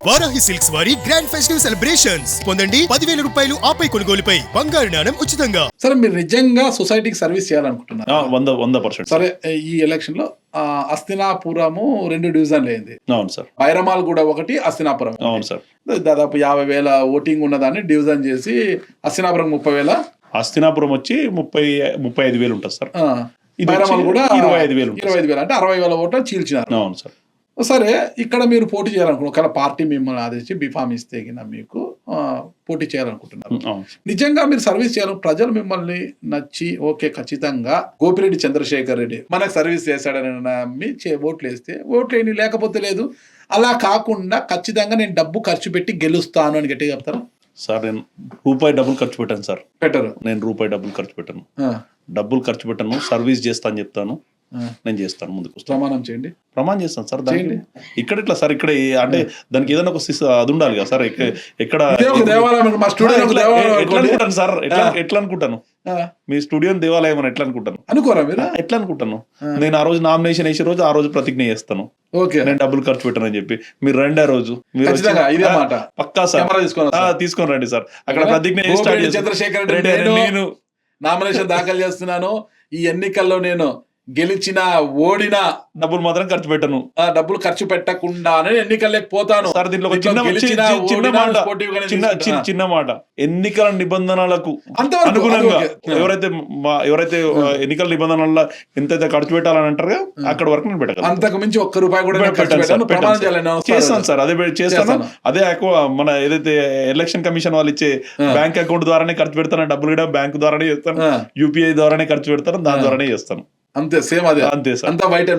Varahi silks వారి grand festive celebrations పొందండి 10,000 రూపాయలు ఆపై కొనుగోలుపై బంగారు నాణెం ఉచితంగా. సరే, మీరు నిజంగా సొసైటీకి సర్వీస్ చేయాలనుకుంటున్నారు? 100%. సరే, ఈ ఎలక్షన్ లో అస్తినాపురము 2 డివిజన్లు అయింది. అవును సార్. బైరమాల్ కూడా ఒకటి, అస్తినాపురం. అవును సార్. దాదాపు 50,000 ఓటింగ్ ఉన్నదాన్ని డివిజన్ చేసి అస్తినాపురం 30,000, అస్తినాపురం వచ్చి 35,000 ఉంటుంది సార్. బైరమాల్ కూడా 25,000 అంటే 60,000 ఓట్లు చీల్చినారు. అవును సార్. సరే, ఇక్కడ మీరు పోటీ చేయాలనుకుంటున్నారు. ఒకవేళ పార్టీ మిమ్మల్ని ఆదేశించి బీఫామ్ ఇస్తే మీకు పోటీ చేయాలనుకుంటున్నారు. నిజంగా మీరు సర్వీస్ చేయాలి, ప్రజలు మిమ్మల్ని నచ్చి ఓకే ఖచ్చితంగా గోపిరెడ్డి చంద్రశేఖర్ రెడ్డి మనకు సర్వీస్ చేశాడని నమ్మి ఓట్లు వేస్తే ఓట్లు వేయండి, లేకపోతే లేదు. అలా కాకుండా ఖచ్చితంగా నేను డబ్బు ఖర్చు పెట్టి గెలుస్తాను అని గట్టిగా చెప్తారా? సార్, నేను రూపాయి డబ్బులు ఖర్చు పెట్టాను సార్. పెట్టరు. నేను రూపాయి డబ్బులు ఖర్చు పెట్టాను. సర్వీస్ చేస్తా అని చెప్తాను. నేను చేస్తాను. ముందుకు ప్రమాణం చేయండి. ప్రమాణం చేస్తాను సార్. దానికి ఇక్కడ ఇట్లా సార్, ఇక్కడ అంటే దానికి ఏదైనా ఒక అది ఉండాలి కదా సార్. ఎక్కడ సార్ ఎట్లా అనుకుంటాను, మీ స్టూడియో దేవాలయం అని ఎట్లా అనుకుంటాను? అనుకోరా మీరు? ఎట్లా అనుకుంటాను? నేను ఆ రోజు నామినేషన్ వేసే రోజు ఆ రోజు ప్రతిజ్ఞ చేస్తాను, నేను డబ్బులు ఖర్చు పెట్టానని చెప్పి. మీరు రండి ఆ రోజు, పక్కా సార్ తీసుకొని రండి సార్. అక్కడ ప్రతిజ్ఞ చంద్రశేఖర్ రెడ్డి నేను నామినేషన్ దాఖలు చేస్తున్నాను, ఈ ఎన్నికల్లో నేను గెలిచిన ఓడినా డబ్బులు మాత్రం ఖర్చు పెట్టను, డబ్బులు ఖర్చు పెట్టకుండానే ఎన్నికల్లోకి పోతాను సార్. దీంట్లో చిన్న మాట, ఎన్నికల నిబంధనలకు అనుగుణంగా ఎవరైతే ఎన్నికల నిబంధనల ఎంతైతే ఖర్చు పెట్టాలని అంటారు అక్కడ వరకు నేను పెట్టాను. అంతకు మించి ఒక్క రూపాయి కూడా చేస్తాను సార్. అదే చేస్తాను. అదే మన ఏదైతే ఎలక్షన్ కమిషన్ వాళ్ళు ఇచ్చే బ్యాంక్ అకౌంట్ ద్వారానే ఖర్చు పెడతాను, డబ్బులు కూడా బ్యాంక్ ద్వారానే చేస్తాను, యూపీఐ ద్వారానే ఖర్చు పెడతాను, దాని ద్వారానే చేస్తాను. అంతే, సేమ్ అదే. అంతే సార్. అంతా వైట్,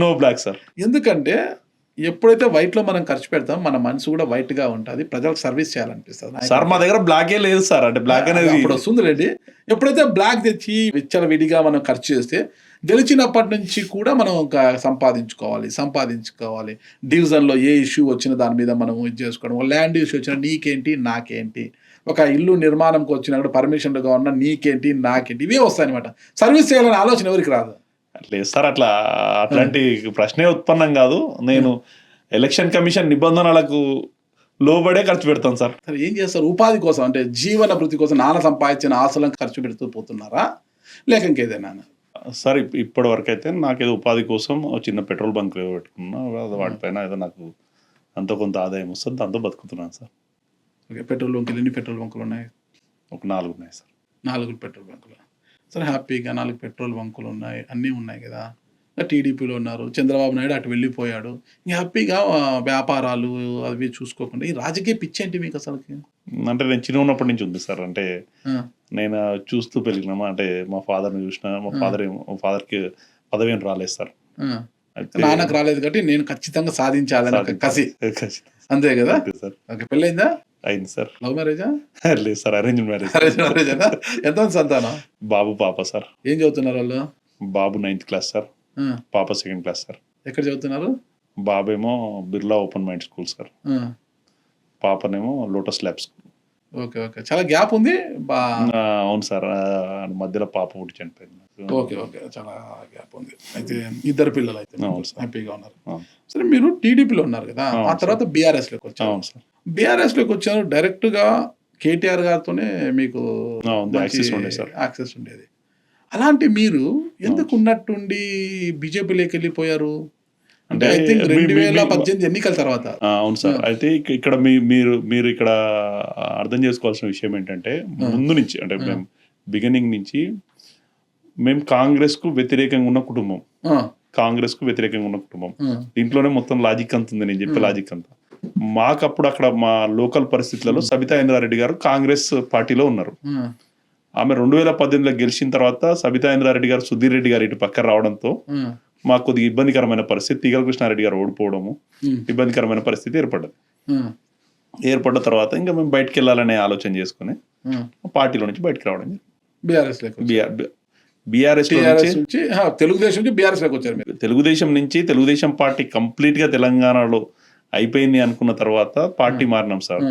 నో బ్లాక్ సార్. ఎందుకంటే ఎప్పుడైతే వైట్ లో మనం ఖర్చు పెడతాం మన మనసు కూడా వైట్ గా ఉంటుంది, ప్రజలకు సర్వీస్ చేయాలనిపిస్తుంది సార్. మా దగ్గర బ్లాకే లేదు సార్. అంటే బ్లాక్ అనేది ఇప్పుడు వస్తుంది రెడ్డి. ఎప్పుడైతే బ్లాక్ తెచ్చి విచ్చల విడిగా మనం ఖర్చు చేస్తే గెలిచినప్పటి నుంచి కూడా మనం సంపాదించుకోవాలి. డివిజన్ లో ఏ ఇష్యూ వచ్చినా దాని మీద మనం ఇది చేసుకోవడం, ల్యాండ్ ఇష్యూ వచ్చినా నీకేంటి నాకేంటి, ఒక ఇల్లు నిర్మాణంకి వచ్చినప్పుడు పర్మిషన్లుగా ఉన్న నీకేంటి నాకేంటి, ఇవే వస్తాయి అనమాట. సర్వీస్ చేయాలనే ఆలోచన ఎవరికి రాదు. లేదు సార్, అట్లాంటి ప్రశ్నే ఉత్పన్నం కాదు. నేను ఎలక్షన్ కమిషన్ నిబంధనలకు లోబడే ఖర్చు పెడతాను సార్. ఏం చేస్తారు ఉపాధి కోసం, అంటే జీవన భృతి కోసం నాన్న సంపాదించిన ఆశలను ఖర్చు పెడుతూ పోతున్నారా, లేక ఇంకేదైనా? సార్, ఇప్పటి వరకు అయితే నాకేదో ఉపాధి కోసం చిన్న పెట్రోల్ బంక్ పెట్టుకున్నా, వాటిపైన ఏదో నాకు అంత కొంత ఆదాయం వస్తుంది, దాంతో బతుకుతున్నాను సార్. పెట్రోల్ బంకులు ఎన్ని పెట్రోల్ బంకులు ఉన్నాయి? ఒక 4 ఉన్నాయి సార్. 4 పెట్రోల్ బంకులు. సరే, హ్యాపీగా 4 పెట్రోల్ బంకులు ఉన్నాయి, అన్నీ ఉన్నాయి కదా. టీడీపీలో ఉన్నారు, చంద్రబాబు నాయుడు అటు వెళ్ళిపోయాడు, హ్యాపీగా వ్యాపారాలు అవి చూసుకోకుండా ఈ రాజకీయ పిచ్చి ఏంటి మీకు అసలుకి? అంటే నేను చిన్న ఉన్నప్పటి నుంచి ఉంది సార్. అంటే నేను చూస్తూ పెరిగినామా, అంటే మా ఫాదర్ని చూసిన, మా ఫాదర్కి పదవి రాలేదు సార్. నాన్నకు రాలేదు కాబట్టి నేను ఖచ్చితంగా సాధించాలని కసి, అంతే కదా. ఓకే, పెళ్ళైందా? అయింది సార్. లవ్ మ్యారేజా? లేదు సార్, అరేంజ్ మ్యారేజ్. ఎంతమంది సంతానం? బాబు పాప సార్. ఏం చదువుతున్నారు వాళ్ళు? బాబు 9th క్లాస్ సార్, పాప 2nd క్లాస్ సార్. ఎక్కడ చదువుతున్నారు? బాబేమో Birla open mind school sir, పాపనేమో lotus lab school. Okay okay, చాలా గ్యాప్ ఉంది. అవును సార్, మధ్యలో పాప పుట్టి చనిపోయింది. ఓకే ఓకే, చాలా గ్యాప్ ఉంది. అయితే 2 పిల్లలు అయితే హ్యాపీగా ఉన్నారు. సరే, మీరు టీడీపీలో ఉన్నారు కదా, ఆ తర్వాత బీఆర్ఎస్ లోకి వచ్చారు. అవును సార్. బీఆర్ఎస్ లోకి వచ్చారు, డైరెక్ట్ గా కేటీఆర్ గారితోనే మీకు యాక్సెస్ ఉండేది. అలాంటి మీరు ఎందుకు ఉన్నట్టుండి బీజేపీలోకి వెళ్ళిపోయారు? అంటే ఐ థింక్ 2018 ఎన్నికల తర్వాత. అవును సార్. అయితే ఇక్కడ మీరు ఇక్కడ అర్థం చేసుకోవాల్సిన విషయం ఏంటంటే, ముందు నుంచి అంటే మేము బిగినింగ్ నుంచి మేము కాంగ్రెస్ కు వ్యతిరేకంగా ఉన్న కుటుంబం, దీంట్లోనే మొత్తం లాజిక్ అంత ఉంది. నేను చెప్పే లాజిక్ అంతా మాకప్పుడు అక్కడ మా లోకల్ పరిస్థితులలో సబితా ఇంద్రారెడ్డి గారు కాంగ్రెస్ పార్టీలో ఉన్నారు. ఆమె 2018లో గెలిచిన తర్వాత సబితా ఇంద్రారెడ్డి గారు, సుధీర్ రెడ్డి గారు ఇటు పక్కన రావడంతో మాకు కొద్దిగా ఇబ్బందికరమైన పరిస్థితి, తీగల కృష్ణారెడ్డి గారు ఓడిపోవడము, ఇబ్బందికరమైన పరిస్థితి ఏర్పడ్డ తర్వాత ఇంకా మేము బయటకు వెళ్ళాలనే ఆలోచన చేసుకుని పార్టీలో నుంచి బయటకు రావడం. తెలుగుదేశం నుంచి తెలుగుదేశం పార్టీ కంప్లీట్ గా తెలంగాణలో అయిపోయింది అనుకున్న తర్వాత పార్టీ మారినాం సార్.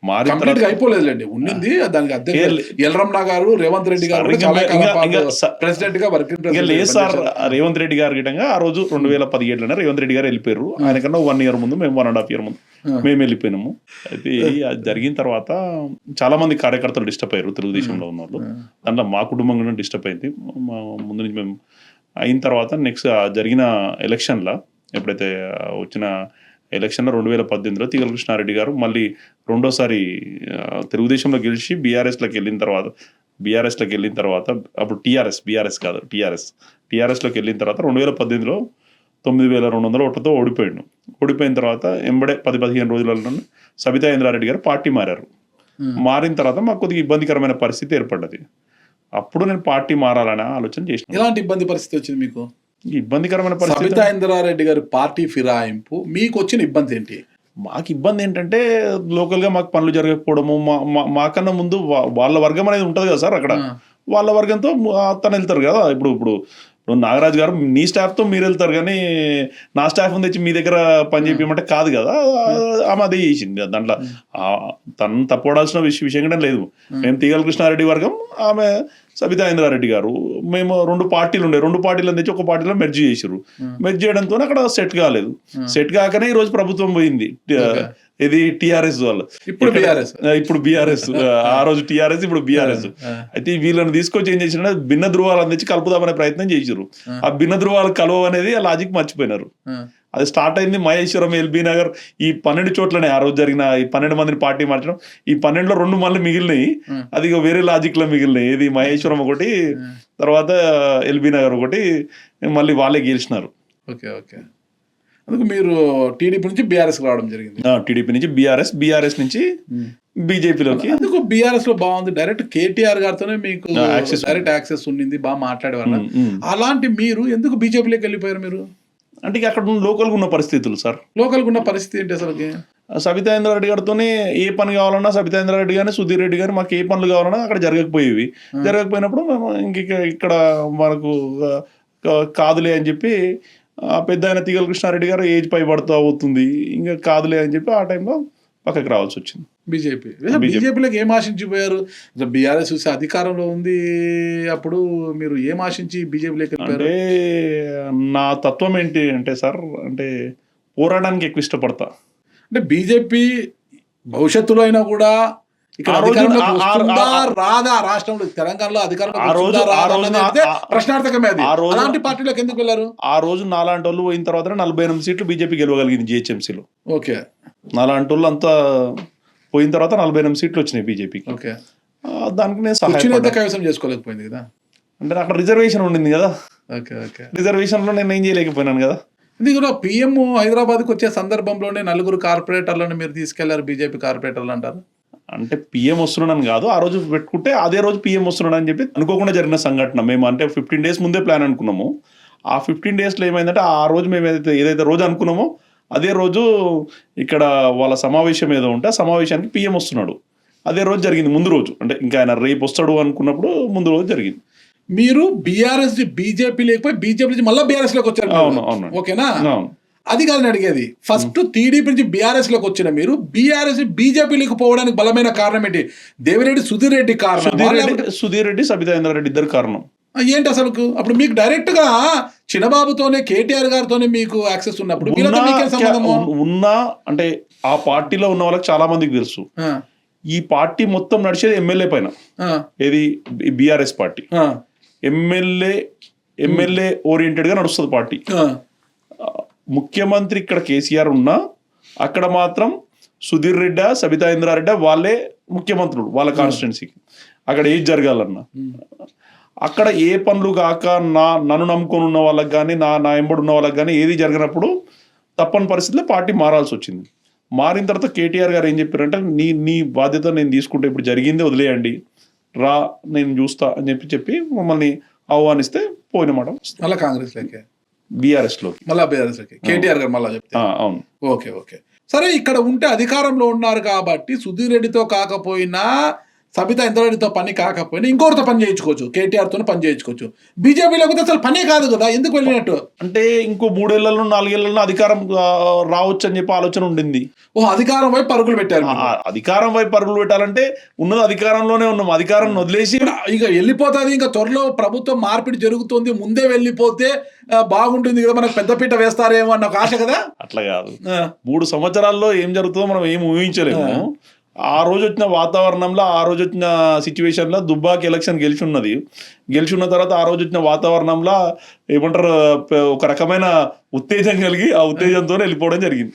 మారిన కంప్లీట్ గా తర్వాత అయిపోలేదులేండి, ఉండింది దానికి అధ్యక్ష ఎల్రమణ గారు, రేవంత్ రెడ్డి గారు సార్, కూడా చాలా ఇంకా- కాలం ఇంకా పాటు స- ప్రెసిడెంట్ గా వర్కింగ్ ఇంకా లేదు సార్, ప్రెసిడెంట్ రేవంత్ రెడ్డి గారి గిటంగా ఆ రోజు 2017లోనే రేవంత్ రెడ్డి గారు వెళ్ళిపోయారు. ఆయనకన్నా 1 year ముందు మేము 1.5 year ముందు మేము వెళ్ళిపోయినాము. అయితే అది జరిగిన తర్వాత చాలా మంది కార్యకర్తలు డిస్టర్బ్ అయ్యారు తెలుగుదేశంలో ఉన్న వాళ్ళు. దాంట్లో మా కుటుంబం కూడా డిస్టర్బ్ అయింది. మా ముందు నుంచి మేము అయిన తర్వాత నెక్స్ట్ జరిగిన ఎలక్షన్లో, ఎప్పుడైతే వచ్చిన ఎలక్షన్లో 2018లో తీగల కృష్ణారెడ్డి గారు మళ్ళీ రెండోసారి తెలుగుదేశంలో గెలిచి బీఆర్ఎస్లోకి వెళ్ళిన తర్వాత అప్పుడు టీఆర్ఎస్లోకి వెళ్ళిన తర్వాత 2018లో 9,200 ఓట్లతో ఓడిపోయాడు. ఓడిపోయిన తర్వాత ఎంబడే 10-15 రోజులలో సబితా ఇంద్రారెడ్డి గారు పార్టీ మారారు. మారిన తర్వాత మాకు కొద్దిగా ఇబ్బందికరమైన పరిస్థితి ఏర్పడ్డది. అప్పుడు నేను పార్టీ మారాలనే ఆలోచన చేసిన. ఎలాంటి ఇబ్బంది పరిస్థితి వచ్చింది మీకు? ఇబ్బందికరమైన పరిస్థితి సబితా ఇంద్రారెడ్డి గారి పార్టీ ఫిరాయింపు మీకు వచ్చిన ఇబ్బంది ఏంటి? మాకు ఇబ్బంది ఏంటంటే లోకల్గా మాకు పనులు జరగకపోవడము, మాకన్నా ముందు వాళ్ళ వర్గం అనేది ఉంటుంది కదా సార్, అక్కడ వాళ్ళ వర్గంతో తను వెళ్తారు కదా. ఇప్పుడు నాగరాజు గారు నీ స్టాఫ్తో మీరు వెళ్తారు, కానీ నా స్టాఫ్ తెచ్చి మీ దగ్గర పని చేయమంటే కాదు కదా. ఆమె అదే చేసింది. దాంట్లో తను తప్పడాల్సిన విషయం కూడా లేదు. మేము తీగల కృష్ణారెడ్డి వర్గం, ఆమె సబితా ఇంద్రారెడ్డి గారు. మేము 2 పార్టీలు ఉండే, 2 పార్టీలను తెచ్చి ఒక పార్టీలో మెర్జ్ చేసారు. మెర్జ్ చేయడంతో అక్కడ సెట్ కాలేదు. సెట్ కాకనే ఈ రోజు ప్రభుత్వం పోయింది. ఇది టీఆర్ఎస్ వాళ్ళు, ఇప్పుడు బీఆర్ఎస్. ఆ రోజు టీఆర్ఎస్, ఇప్పుడు బీఆర్ఎస్. అయితే వీళ్ళని తీసుకొచ్చి ఏం చేసిన భిన్న ధృవాలను తెచ్చి కలుపుదామనే ప్రయత్నం చేసారు. ఆ భిన్న ధృవాలు కలవ అనేది ఆ లాజిక్ మర్చిపోయినారు. అది స్టార్ట్ అయింది మహేశ్వరం, ఎల్బీ నగర్, ఈ 12 చోట్లనే ఆ రోజు జరిగిన ఈ 12 మందిని పార్టీ మార్చడం. ఈ 12లో 2 మళ్ళీ మిగిలినాయి, అది వేరే లాజిక్ లో మిగిలినాయి. ఇది మహేశ్వరం ఒకటి, తర్వాత ఎల్బీ నగర్ ఒకటి, మళ్ళీ వాళ్ళే గెలిచినారు. Okay okay. అందుకు మీరు టీడీపీ నుంచి బీఆర్ఎస్ రావడం జరిగింది. టీడీపీ నుంచి బీఆర్ఎస్ నుంచి బీజేపీలోకి. అందుకు బీఆర్ఎస్ లో బాగుంది, డైరెక్ట్ కేటీఆర్ గారితోనే మీకు డైరెక్ట్ యాక్సెస్ ఉండింది, బాగా మాట్లాడేవాళ్ళ. అలాంటి మీరు ఎందుకు బీజేపీలోకి వెళ్ళిపోయారు మీరు? అంటే అక్కడ లోకల్గా ఉన్న పరిస్థితులు సార్. లోకల్గా ఉన్న పరిస్థితి ఏంటి అసలు? సబితా ఇంద్రారెడ్డి గారితోనే ఏ పని కావాలన్నా, సబితా ఇంద్రారెడ్డి కానీ సుధీర్ రెడ్డి గారు మాకు ఏ పనులు కావాలన్నా అక్కడ జరగకపోయేవి. జరగకపోయినప్పుడు మేము ఇక్కడ మనకు కాదులే అని చెప్పి, పెద్ద ఆయన తీగల కృష్ణారెడ్డి గారు ఏజ్ పై పడుతూ అవుతుంది, ఇంకా కాదులే అని చెప్పి ఆ టైంలో పక్కకి రావాల్సి వచ్చింది. బీజేపీలోకి ఏం ఆశించిపోయారు? బీఆర్ఎస్ చూసి అధికారంలో ఉంది, అప్పుడు మీరు ఏం ఆశించి బీజేపీలోకి వెళ్ళారు? అంటే నా తత్వం ఏంటి అంటే సార్, అంటే పోరాటానికి ఎక్కువ ఇష్టపడతా. అంటే బీజేపీ భవిష్యత్తులో అయినా కూడా రాదా, రాష్ట్రంలో తెలంగాణలో అధికారంలో ప్రశ్నార్థకమే. అది అలాంటి పార్టీలోకి ఎందుకు వెళ్ళారు? ఆ రోజు నాలాంటి వాళ్ళు పోయిన తర్వాత 48 సీట్లు బీజేపీ గెలవగలిగింది జిహెచ్ఎంసీలో. ఓకే. నాలాంటి వాళ్ళు అంతా పోయిన తర్వాత 48 సీట్లు వచ్చినాయి బీజేపీకి. ఓకే. దానికి నేను కైవసం చేసుకోలేకపోయింది కదా, అంటే అక్కడ రిజర్వేషన్ ఉండింది కదా. Okay okay. రిజర్వేషన్ లో నేను ఏం చేయలేకపోయినాను కదా. ఇది కూడా పిఎం హైదరాబాద్కి వచ్చే సందర్భంలోనే 4 కార్పొరేటర్లను మీరు తీసుకెళ్లారు, బీజేపీ కార్పొరేటర్లు అంటారు. అంటే పిఎం వస్తున్నాడని కాదు, ఆ రోజు పెట్టుకుంటే అదే రోజు పిఎం వస్తున్నాడని చెప్పి అనుకోకుండా జరిగిన సంఘటన. మేము అంటే 15 days ముందే ప్లాన్ అనుకున్నాము. ఆ 15 daysలో ఏమైందంటే, ఆ రోజు మేము ఏదైతే రోజు అనుకున్నామో అదే రోజు ఇక్కడ వాళ్ళ సమావేశం ఏదో ఉంటే ఆ సమావేశానికి పిఎం వస్తున్నాడు. అదే రోజు జరిగింది, ముందు రోజు. అంటే ఇంకా ఆయన రేపు వస్తాడు అనుకున్నప్పుడు ముందు రోజు జరిగింది. మీరు బీఆర్ఎస్ బీజేపీ లేకపోయి బీజేపీ నుంచి మళ్ళీ బీఆర్ఎస్ లోకి వచ్చారు. అవును. ఓకేనా? అది కాదని అడిగేది. ఫస్ట్ టీడీపీ నుంచి బీఆర్ఎస్ లోకి వచ్చిన మీరు బీఆర్ఎస్ బీజేపీలోకి పోవడానికి బలమైన కారణం ఏంటి? దేవిరెడ్డి సుధీర్ రెడ్డి కారణం, సుధీర్ రెడ్డి సబితా ఇంద్రారెడ్డి ఇద్దరు కారణం ఏంటి అసలు? అప్పుడు మీకు డైరెక్ట్ గా చిన్నబాబుతోనే కేటీఆర్ గారితోనే మీకు యాక్సెస్ ఉన్నప్పుడు ఉన్నా అంటే ఆ పార్టీలో ఉన్న వాళ్ళకి చాలా మందికి తెలుసు. ఈ పార్టీ మొత్తం నడిచేది ఎమ్మెల్యే పైన. ఏది బీఆర్ఎస్ పార్టీ ఎమ్మెల్యే ఓరియంటెడ్ గా నడుస్తుంది పార్టీ. ముఖ్యమంత్రి ఇక్కడ కేసీఆర్ ఉన్నా అక్కడ మాత్రం సుధీర్ రెడ్డి, సబితా ఇంద్రారెడ్డి వాళ్ళే ముఖ్యమంత్రులు వాళ్ళ కాన్స్టిట్యున్సీకి. అక్కడ ఏది జరగాలన్నా, అక్కడ ఏ పనులు కాక నన్ను నమ్ముకొని ఉన్న వాళ్ళకి కానీ నా ఎంబడి ఉన్న వాళ్ళకి కానీ ఏది జరిగినప్పుడు తప్పని పరిస్థితిలో పార్టీ మారాల్సి వచ్చింది. మారిన తర్వాత కేటీఆర్ గారు ఏం చెప్పారంటే, నీ బాధ్యత నేను తీసుకుంటే, ఇప్పుడు జరిగిందే వదిలేయండి, రా నేను చూస్తా అని చెప్పి మమ్మల్ని ఆహ్వానిస్తే పోయినమాట. మళ్ళీ కాంగ్రెస్ లోకి, బీఆర్ఎస్ లోకి, మళ్ళీ బీఆర్ఎస్ లోకి కేటీఆర్ గారు మళ్ళీ చెప్తే. అవును. ఓకే. సరే, ఇక్కడ ఉంటే అధికారంలో ఉన్నారు కాబట్టి సుధీర్ రెడ్డితో కాకపోయినా సబితా ఇంద్రారెడ్డితో పని కాకపోయినా ఇంకొకరితో పని చేయించుకోవచ్చు, కేటీఆర్ తో పని చేయించుకోవచ్చు. బీజేపీ లేకపోతే అసలు పనే కాదు కదా, ఎందుకు వెళ్ళినట్టు? అంటే ఇంకో 3 ఏళ్లలో 4 ఏళ్లలో అధికారం రావచ్చు అని చెప్పి ఆలోచన ఉండింది. అధికారం వైపు పరుగులు పెట్టారు. అధికారం వైపు పరుగులు పెట్టాలంటే ఉన్నది అధికారంలోనే ఉన్నాం, అధికారం వదిలేసి ఇక వెళ్ళిపోతుంది. ఇంకా త్వరలో ప్రభుత్వం మార్పిడి జరుగుతుంది, ముందే వెళ్ళిపోతే బాగుంటుంది కదా, మనకు పెద్దపీట వేస్తారేమో అన్న ఒక ఆశ కదా. అట్లా కాదు, 3 సంవత్సరాల్లో ఏం జరుగుతుందో మనం ఏం ఊహించలేము. ఆ రోజు వచ్చిన వాతావరణంలో, ఆ రోజు వచ్చిన సిచ్యువేషన్ లో దుబ్బాకి ఎలక్షన్ గెలిచి ఉన్న తర్వాత ఆ రోజు వచ్చిన వాతావరణంలో ఏమంటారు, ఒక రకమైన ఉత్తేజం కలిగి ఆ ఉత్తేజంతో వెళ్ళిపోవడం జరిగింది.